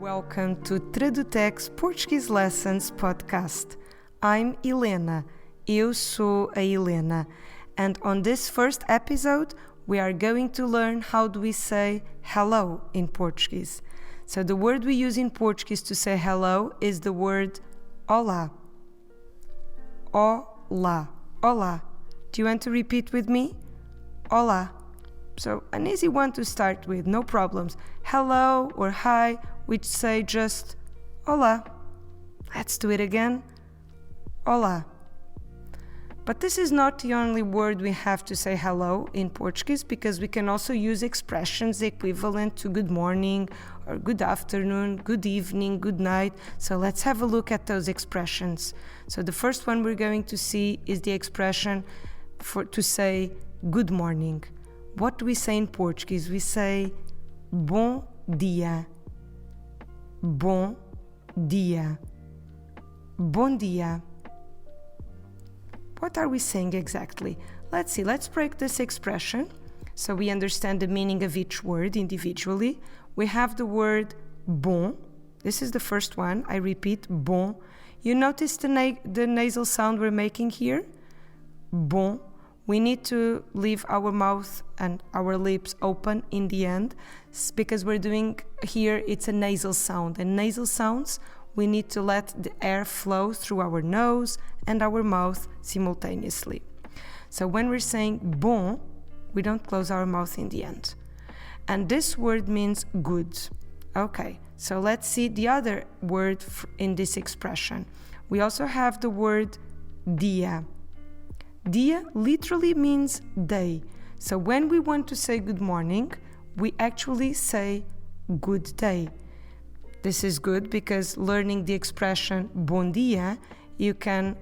Welcome to Tradutex Portuguese Lessons Podcast. I'm Helena. Eu sou a Helena. And on this first episode, we are going to learn how do we say hello in Portuguese. So the word we use in Portuguese to say hello is the word Hola. Hola. Hola. Do you want to repeat with me? Hola. So an easy one to start with, no problems. Hello or hi, we say just Hola. Let's do it again. Hola. But this is not the only word we have to say hello in Portuguese, because we can also use expressions equivalent to good morning or good afternoon, good evening, good night. So let's have a look at those expressions. So the first one we're going to see is the expression to say good morning. What do we say in Portuguese? We say bom dia. Bom dia. Bom dia. What are we saying exactly? Let's see, let's break this expression so we understand the meaning of each word individually. We have the word bom. This is the first one. I repeat, bom. You notice the nasal sound we're making here? Bom. We need to leave our mouth and our lips open in the end because we're doing here, it's a nasal sound. And nasal sounds, we need to let the air flow through our nose and our mouth simultaneously. So when we're saying bom, we don't close our mouth in the end. And this word means good. Okay, so let's see the other word in this expression. We also have the word dia. Dia literally means day. So when we want to say good morning, we actually say good day. This is good because learning the expression bom dia, you can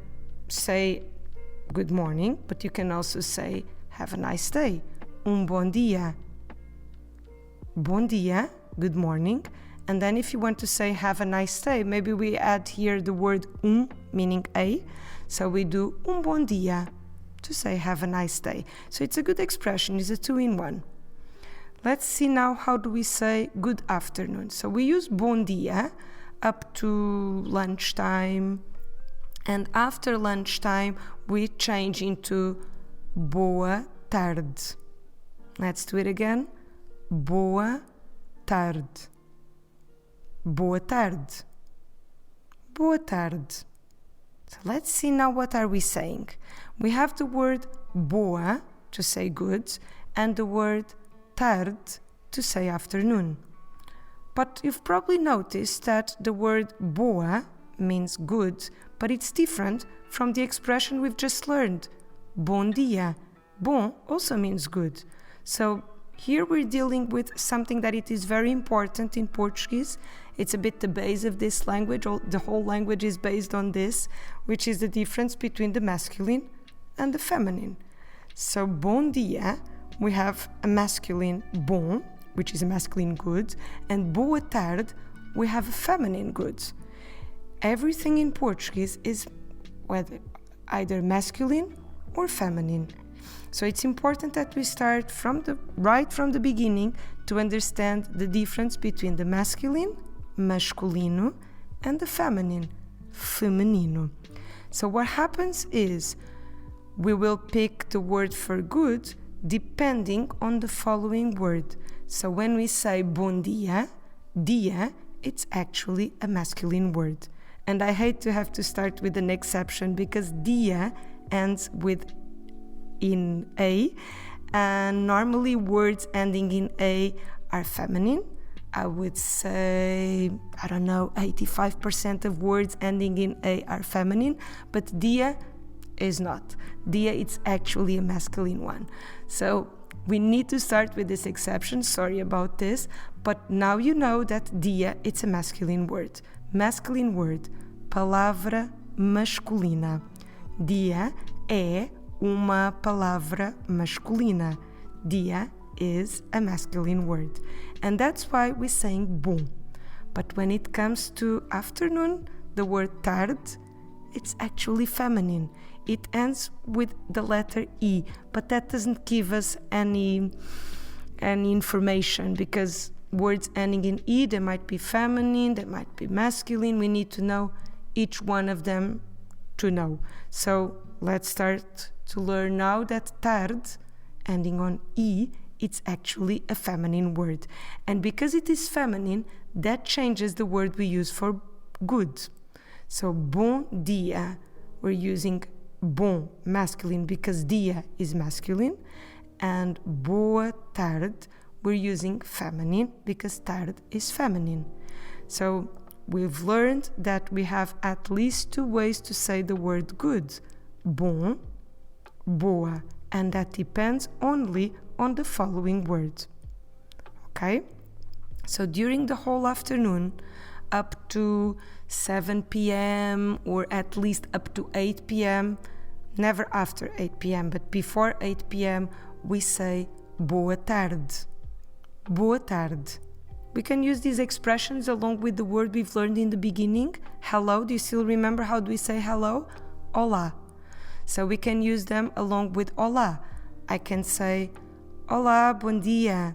say good morning, but you can also say have a nice day. Bom dia. Bom dia, good morning. And then if you want to say have a nice day, maybe we add here the word meaning a. So we do bom dia to say have a nice day. So it's a good expression, it's a two-in-one. Let's see now how do we say good afternoon. So we use bom dia up to lunchtime, and after lunchtime we change into boa tarde. Let's do it again. Boa tarde. Boa tarde. Boa tarde. So let's see now what are we saying. We have the word boa to say good and the word tarde to say afternoon. But you've probably noticed that the word boa means good, but it's different from the expression we've just learned. Bom dia. Bom also means good. So here we're dealing with something that it is very important in Portuguese. It's a bit the base of this language. The whole language is based on this, which is the difference between the masculine and the feminine. So bom dia, we have a masculine bom, which is a masculine good, and boa tarde, we have a feminine good. Everything in Portuguese is either masculine or feminine. So it's important that we start from the beginning to understand the difference between the masculine, masculino, and the feminine, feminino. So what happens is we will pick the word for good depending on the following word. So when we say bom dia, dia, it's actually a masculine word. And I hate to have to start with an exception because dia ends in a, and normally words ending in a are feminine. I would say, 85% of words ending in a are feminine, but dia is not. Dia, it's actually a masculine one. So we need to start with this exception. Sorry about this, but now you know that dia, it's a masculine word. Masculine word, palavra masculina. Dia é uma palavra masculina. Dia is a masculine word. And that's why we're saying bom. But when it comes to afternoon, the word tarde, it's actually feminine. It ends with the letter E, but that doesn't give us any information because words ending in E, they might be feminine, they might be masculine. We need to know each one of them to know. So let's start to learn now that tarde, ending on E, it's actually a feminine word. And because it is feminine, that changes the word we use for good. So bom dia, we're using bom masculine because dia is masculine, and boa tarde, we're using feminine because tarde is feminine. So we've learned that we have at least 2 ways to say the word good: bom, boa, and that depends only on the following words. Okay? So during the whole afternoon, up to 7 p.m. or at least up to 8 p.m., never after 8 p.m., but before 8 p.m., we say boa tarde. Boa tarde. We can use these expressions along with the word we've learned in the beginning. Hello. Do you still remember how do we say hello? Hola. So we can use them along with hola. I can say hola, bom dia.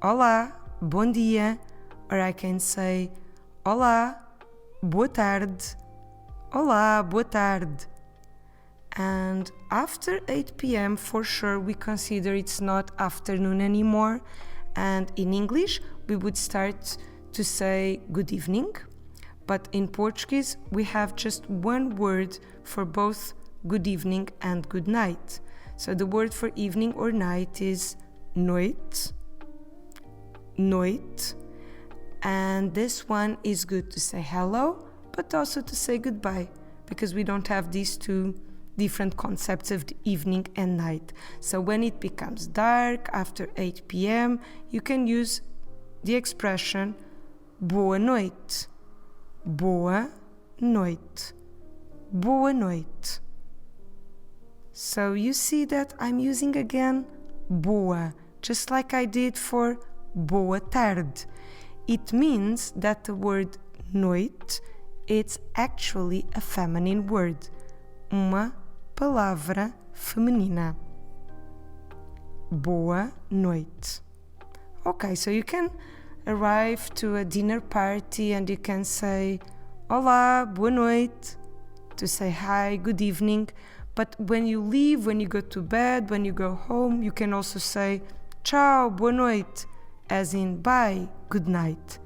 Hola, bom dia. Or I can say hola, boa tarde. Hola, boa tarde. And after 8 p.m., for sure, we consider it's not afternoon anymore. And in English, we would start to say good evening. But in Portuguese, we have just one word for both good evening and good night. So the word for evening or night is noite. Noite. And this one is good to say hello, but also to say goodbye, because we don't have these two different concepts of the evening and night. So when it becomes dark after 8 p.m., you can use the expression boa noite. Boa noite. Boa noite. So you see that I'm using again boa, just like I did for boa tarde. It means that the word noite, it's actually a feminine word. Uma palavra feminina. Boa noite. Okay, so you can arrive to a dinner party and you can say Olá, boa noite, to say hi, good evening. But when you leave, when you go to bed, when you go home, you can also say Tchau, boa noite, as in bye, good night.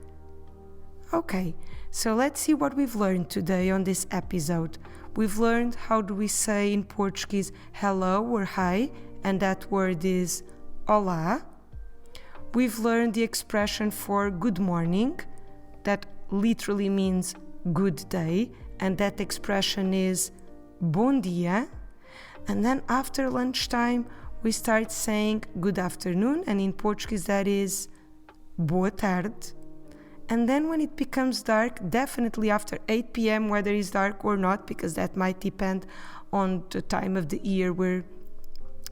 Okay, so let's see what we've learned today on this episode. We've learned how do we say in Portuguese hello or hi, and that word is olá. We've learned the expression for good morning, that literally means good day, and that expression is bom dia. And then after lunchtime, we start saying good afternoon, and in Portuguese that is boa tarde. And then when it becomes dark, definitely after 8 p.m., whether it's dark or not, because that might depend on the time of the year where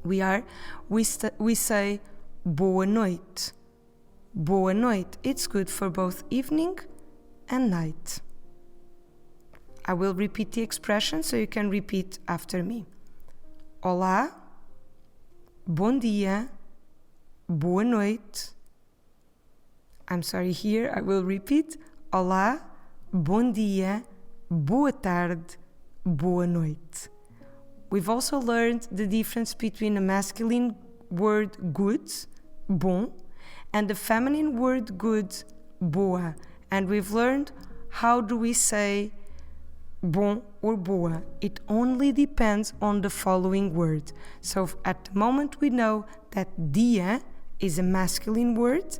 we are, we say boa noite. Boa noite. It's good for both evening and night. I will repeat the expression so you can repeat after me. Olá, bom dia, boa noite. I'm sorry, here I will repeat. Olá, bom dia, boa tarde, boa noite. We've also learned the difference between a masculine word good, bom, and the feminine word good, boa. And we've learned how do we say bom or boa. It only depends on the following word. So at the moment we know that dia is a masculine word,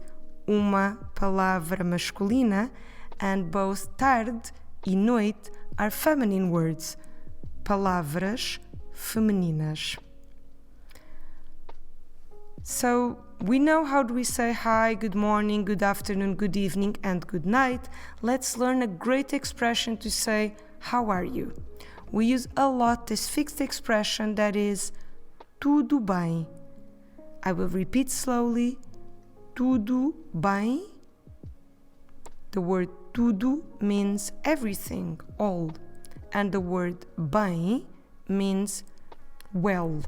uma palavra masculina, and both tarde e noite are feminine words, palavras femininas. So we know how do we say hi, good morning, good afternoon, good evening, and good night. Let's learn a great expression to say how are you. We use a lot this fixed expression that is tudo bem. I will repeat slowly. Tudo bem. The word tudo means everything, all. And the word bem means well.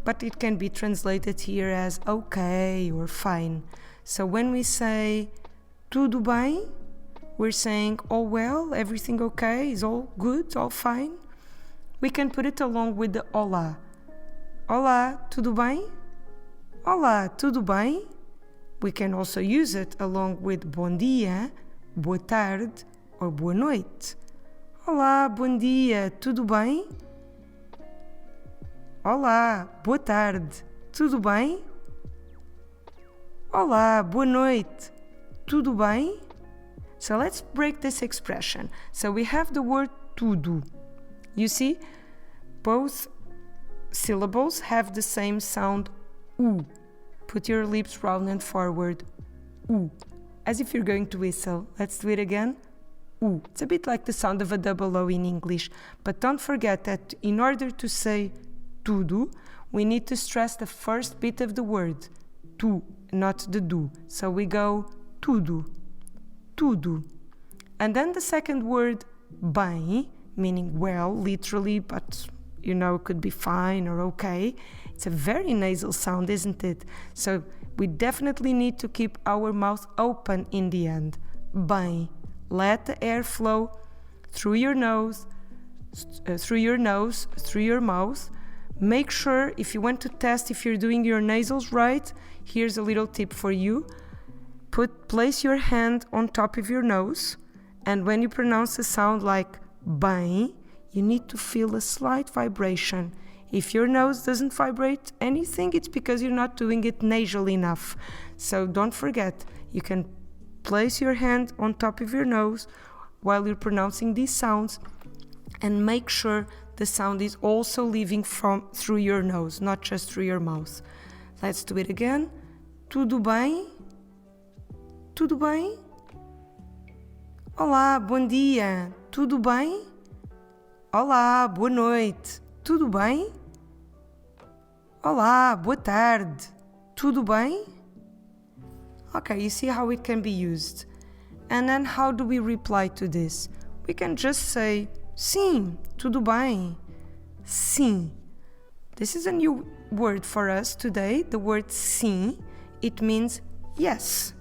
But it can be translated here as okay or fine. So when we say tudo bem, we're saying all well, everything okay, is all good, all fine. We can put it along with the Hola. Hola, tudo bem? Hola, tudo bem? We can also use it along with bom dia, boa tarde, or boa noite. Olá, bom dia, tudo bem? Olá, boa tarde, tudo bem? Olá, boa noite, tudo bem? So let's break this expression. So we have the word tudo. You see, both syllables have the same sound U. Put your lips round and forward. U. As if you're going to whistle. Let's do it again. U. It's a bit like the sound of a double O in English. But don't forget that in order to say tudo, we need to stress the first bit of the word. Tu, not the do. So we go tudo. Tudo. And then the second word, bem, meaning well, literally, but it could be fine or okay. It's a very nasal sound, isn't it? So we definitely need to keep our mouth open in the end. Bem. Let the air flow through your nose, through your mouth. Make sure, if you want to test if you're doing your nasals right, here's a little tip for you. Place your hand on top of your nose, and when you pronounce a sound like bem, you need to feel a slight vibration. If your nose doesn't vibrate anything, it's because you're not doing it nasal enough. So don't forget, you can place your hand on top of your nose while you're pronouncing these sounds, and make sure the sound is also leaving through your nose, not just through your mouth. Let's do it again. Tudo bem? Tudo bem? Olá, bom dia. Tudo bem? Olá, boa noite. Tudo bem? Olá, boa tarde. Tudo bem? Okay, you see how it can be used. And then how do we reply to this? We can just say, sim, tudo bem. Sim. This is a new word for us today. The word sim, it means yes.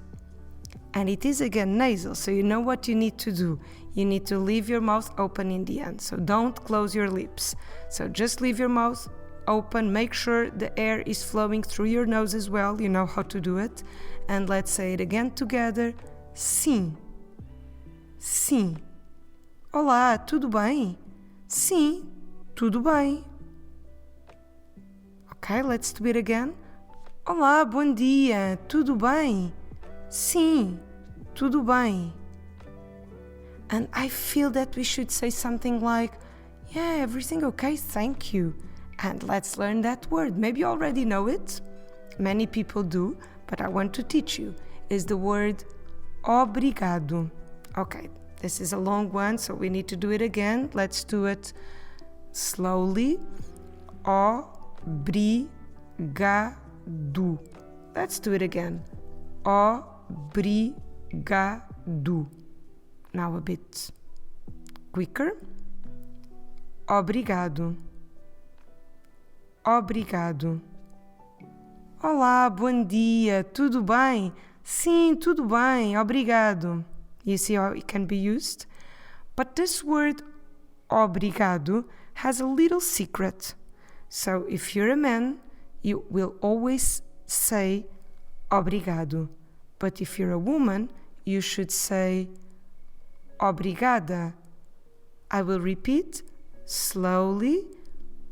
And it is again nasal, so you know what you need to do. You need to leave your mouth open in the end, so don't close your lips. So just leave your mouth open, make sure the air is flowing through your nose as well, you know how to do it. And let's say it again together. Sim. Sim. Olá, tudo bem? Sim, tudo bem. Okay, let's do it again. Olá, bom dia, tudo bem? Sim, tudo bem. And I feel that we should say something like, yeah, everything okay, thank you. And let's learn that word. Maybe you already know it. Many people do, but I want to teach you. Is the word obrigado. Okay, this is a long one, so we need to do it again. Let's do it slowly. Obrigado. Let's do it again. Obrigado. Now a bit quicker. Obrigado. Obrigado. Olá, bom dia, tudo bem? Sim, tudo bem, obrigado. You see how it can be used? But this word obrigado has a little secret. So if you're a man, you will always say obrigado. But if you're a woman, you should say obrigada. I will repeat slowly.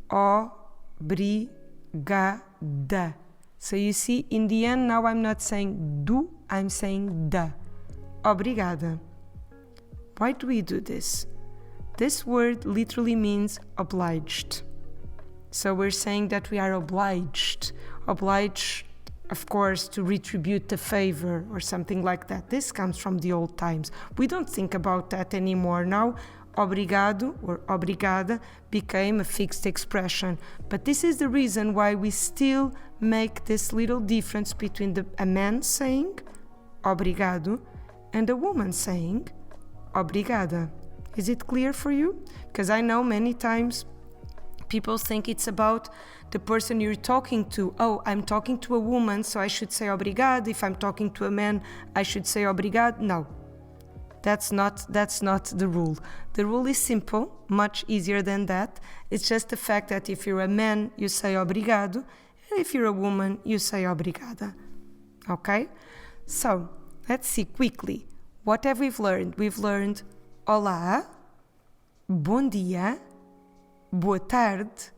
Obrigada. So you see, in the end, now I'm not saying do, I'm saying da. Obrigada. Why do we do this? This word literally means obliged. So we're saying that we are obliged. Obliged, of course, to retribute the favor or something like that. This comes from the old times. We don't think about that anymore. Now, obrigado or obrigada became a fixed expression. But this is the reason why we still make this little difference between a man saying obrigado and a woman saying obrigada. Is it clear for you? Because I know many times People think it's about the person you're talking to. Oh, I'm talking to a woman, so I should say obrigado. If I'm talking to a man, I should say obrigado. No, that's not the rule. The rule is simple, much easier than that. It's just the fact that if you're a man, you say obrigado, and if you're a woman, you say obrigada. Okay? So, let's see quickly. What have we learned? We've learned Olá, bom dia, boa tarde,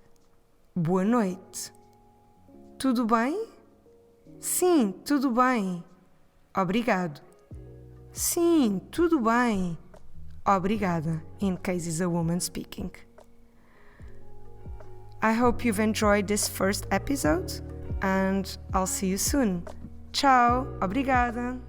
boa noite. Tudo bem? Sim, tudo bem. Obrigado. Sim, tudo bem. Obrigada, in case it's a woman speaking. I hope you've enjoyed this first episode and I'll see you soon. Tchau, obrigada.